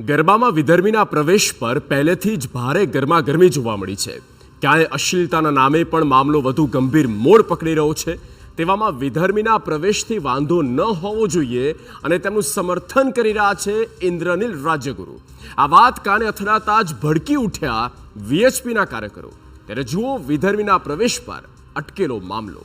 ગરબામાં વિધર્મીના પ્રવેશ પર પહેલેથી જ ભારે ગરમાગરમી જોવા મળી છે. ક્યાંય અશ્લીલતાના નામે પણ મામલો વધુ ગંભીર મોડ પકડી રહ્યો છે. તેવામાં વિધર્મીના પ્રવેશથી વાંધો ન હોવો જોઈએ અને તેમનું સમર્થન કરી રહ્યા છે ઇન્દ્રનીલ રાજ્યગુરુ. આ વાત કાને અથડાતા જ ભડકી ઉઠ્યા વીએચપીના કાર્યકરો. ત્યારે જુઓ વિધર્મીના પ્રવેશ પર અટકેલો મામલો.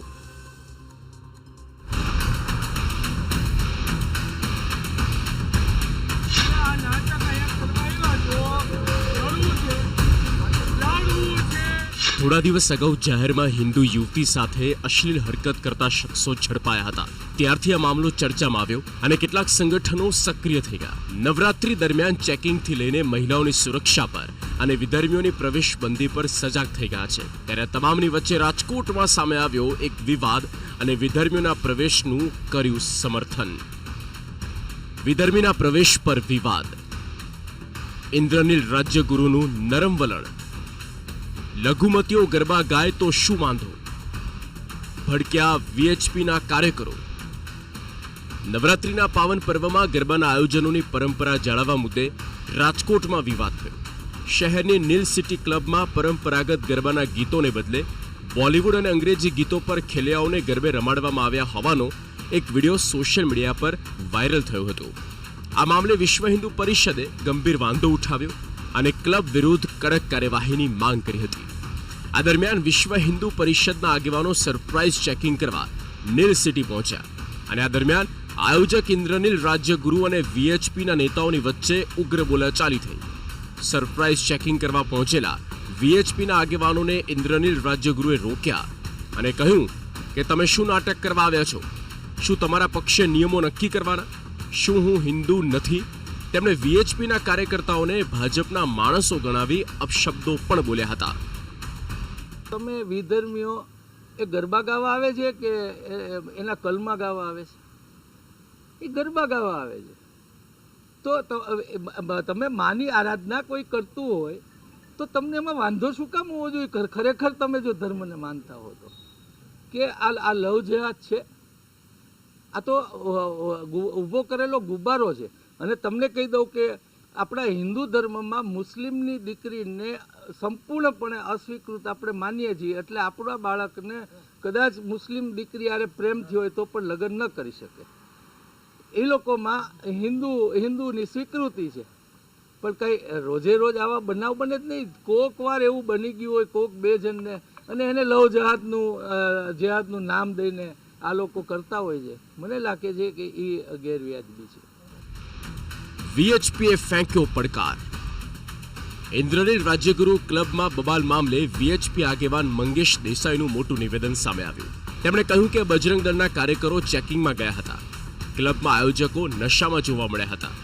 થોડા દિવસ અગાઉ જાહેરમાં હિન્દુ યુવતી સાથે અશ્લીલ હરકત કરતા શખ્સો ઝડપાયા હતા. ત્યારથી આ મામલો ચર્ચામાં આવ્યો અને કેટલાક સંગઠનો સક્રિય થઈ ગયા. નવરાત્રી દરમિયાન ચેકિંગથી લઈને મહિલાઓની સુરક્ષા પર અને વિધર્મીઓની પ્રવેશબંધી પર સજાગ થઈ ગયા છે. ત્યારે તમામની વચ્ચે રાજકોટમાં સામે આવ્યો એક વિવાદ અને વિધર્મીઓના પ્રવેશનું કર્યું સમર્થન. વિધર્મીના પ્રવેશ પર વિવાદ, ઇન્દ્રનીલ રાજ્યગુરુનું નરમ વલણ, લઘુમતીઓ ગરબા ગાય તો શું વાંધો, ભડક્યા વીએચપીના કાર્યકરો. નવરાત્રીના પાવન પર્વમાં ગરબાના આયોજનોની પરંપરા જાળવવા મુદ્દે રાજકોટમાં વિવાદ થયો. શહેરની નીલ સિટી ક્લબમાં પરંપરાગત ગરબાના ગીતોને બદલે બોલિવૂડ અને અંગ્રેજી ગીતો પર ખેલૈયાઓને ગરબે રમાડવામાં આવ્યા હોવાનો એક વિડીયો સોશિયલ મીડિયા પર વાયરલ થયો હતો. આ મામલે વિશ્વ હિન્દુ પરિષદે ગંભીર વાંધો ઉઠાવ્યો અને ક્લબ વિરુદ્ધ કડક કાર્યવાહીની માંગ કરી હતી. આ દરમિયાન વિશ્વ હિન્દુ પરિષદના આગેવાનો સરપ્રાઇઝ ચેકિંગ કરવા નીલ સિટી પહોંચ્યા અને આ દરમિયાન આયોજક ઇન્દ્રનીલ રાજ્યગુરુ અને વીએચપીના નેતાઓની વચ્ચે ઉગ્ર બોલાચાલી થઈ. સરપ્રાઇઝ ચેકિંગ કરવા પહોંચેલા વીએચપીના આગેવાનોને ઇન્દ્રનીલ રાજ્યગુરુએ રોક્યા અને કહ્યું કે તમે શું નાટક કરવા આવ્યા છો? શું તમારા પક્ષે નિયમો નક્કી કરવાના? શું હું હિન્દુ નથી? તેમણે વીએચપીના કાર્યકર્તાઓને ભાજપના માણસો ગણાવી અપશબ્દો પણ બોલ્યા હતા. તમે વિધર્મીઓ એ ગરબા ગાવા આવે છે કે એના કલમા ગાવા આવે છે? એ ગરબા ગાવા આવે છે. તો તમે માની આરાધના કોઈ કરતું હોય તો તમને એમાં વાંધો શું કામ હોવો જોઈએ? ખરેખર તમે જો ધર્મને માનતા હો તો કે આ લવ જેહાદ છે, આ તો ઊભો કરેલો ગુબ્બારો છે. અને તમને કહી દઉં કે આપણા હિન્દુ ધર્મમાં મુસ્લિમની દીકરીને સંપૂર્ણપણે અસ્વીકૃત આપણે માનીએ છીએ. એટલે આપણા બાળકને કદાચ મુસ્લિમ દીકરી આરે પ્રેમથી હોય તો પણ લગ્ન ન કરી શકે. એ લોકોમાં હિન્દુની સ્વીકૃતિ છે. પણ કંઈ રોજે રોજ આવા બનાવ બને જ નહીં. કોક વાર એવું બની ગયું હોય, કોક બે જણને, અને એને લવ જેહાદનું નામ દઈને આ લોકો કરતા હોય છે. મને લાગે છે કે એ ગેરવ્યાજબી છે. વીએચપીએ ફેંક્યો પડકાર. ઇન્દ્રનીલ રાજ્યગુરુ ક્લબમાં બબાલ મામલે વીએચપી આગેવાન મંગેશ દેસાઈનું મોટું નિવેદન સામે આવ્યું. તેમણે કહ્યું કે બજરંગ દળના કાર્યકરો ચેકિંગમાં ગયા હતા. ક્લબમાં આયોજકો નશામાં જોવા મળ્યા હતા.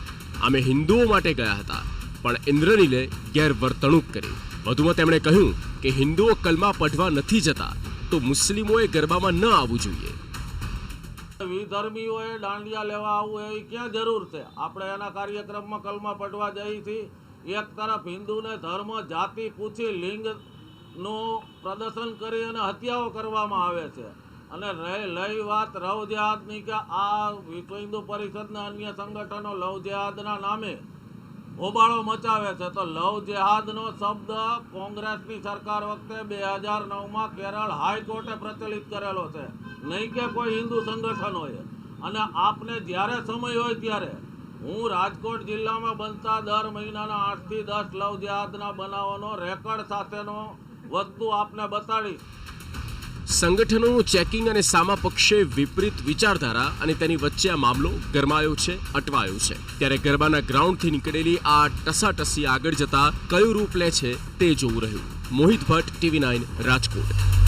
અમે હિન્દુઓ માટે ગયા હતા, પણ ઇન્દ્રનીલે ગેરવર્તણૂક કરી. વધુમાં તેમણે કહ્યું કે હિન્દુઓ કલમા પઢવા નથી જતા તો મુસ્લિમોએ ગરબામાં ન આવવું જોઈએ. વિધર્મીઓએ દાંડિયા લેવા આવવું એવી ક્યાં જરૂર છે? આપણે એના કાર્યક્રમમાં કલમા પઢવા જઈએ છીએ. એક તરફ હિન્દુને ધર્મ જાતિ પૂછી લિંગનું પ્રદર્શન કરી અને હત્યાઓ કરવામાં આવે છે. અને લઈ વાત લવ જેહાદની કે આ વિશ્વ હિન્દુ પરિષદના અન્ય સંગઠનો લવ જેહાદના નામે હોબાળો મચાવે છે. તો લવ જેહાદનો શબ્દ કોંગ્રેસની સરકાર વખતે 2009માં કેરળ હાઈકોર્ટે પ્રચલિત કરેલો છે, નહીં કે કોઈ હિન્દુ સંગઠનોએ. અને આપને જ્યારે સમય હોય ત્યારે હું રાજકોટ જિલ્લામાં બનતા દર મહિનાના 8 થી 10 લવ જેહાદના બનાવોનો રેકોર્ડ સાથેનો વસ્તુ આપને બતાડીશ. સંગઠનોનું ચેકિંગ અને સામા પક્ષે વિપરીત વિચારધારા અને તેની વચ્ચે આ મામલો ગરમાયો છે, અટવાયો છે. ત્યારે ગરબાના ગ્રાઉન્ડથી નીકળેલી આ ટસાટસી આગળ જતા કયું રૂપ લે છે તે જોવું રહ્યું. મોહિત ભટ્ટ, TV9, રાજકોટ.